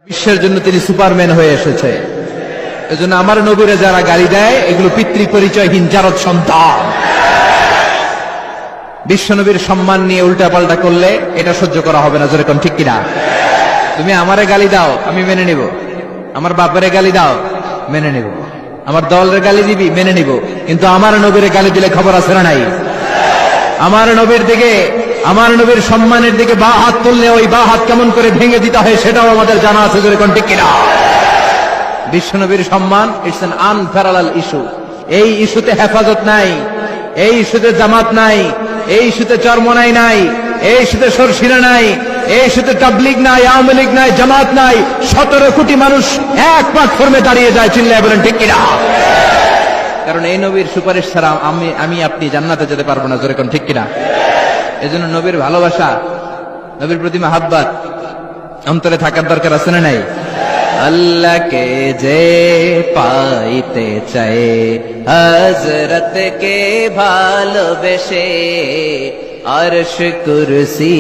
বিশ্বের জন্য তিনি সুপারম্যান হয়ে এসেছে। এজন্য আমার নবীরে যারা গালি দেয় এগুলো পিতৃ পরিচয়হীন জারদ সন্তান। বিশ্ব নবীর সম্মান নিয়ে উল্টা পাল্টা করলে এটা সহ্য করা হবে না, যেরকম ঠিক কিনা? তুমি আমারে গালি দাও আমি মেনে নিব, আমার বাপেরে গালি দাও মেনে নিব, আমার দলের গালি দিবি মেনে নিব, কিন্তু আমার নবীরে গালি দিলে খবর আছে না নাই? আমার নবীর দিকে, আমার নবীর সম্মানের দিকে বা হাত তুললে ওই বা হাত কেমন করে ভেঙে দিতে হয় সেটাও আমাদের জানা আছে, যেরকম ঠিক কিনা? বিশ্ব নবীর সম্মান ইটস অ্যান আনপ্যারালাল ইস্যু। এই ইস্যুতে হেফাজত নাই, এই ইস্যুতে জামাত নাই, এই ইস্যুতে চরমনাই নাই, এই ইস্যুতে সরসিনা নাই, এই ইস্যুতে তাবলীগ নাই, আওয়ামী লীগ নাই, জামাত নাই। 17 কোটি মানুষ এক প্ল্যাটফর্মে দাঁড়িয়ে যায়, চিল্লায় বলেন ঠিক কিনা? কারণ এই নবীর সুপারিশ ছাড়া আমি আপনি জান্নাতে যেতে পারবো না, যেরকম ঠিক কিনা? এজন্য নবীর ভালোবাসা, নবীর প্রতি মাহাব্বত অন্তরে থাকার দরকার আছে না নাই? আল্লাহকে যে পাইতে চায় হযরতকে ভালোবেসে, আরশ কুরসি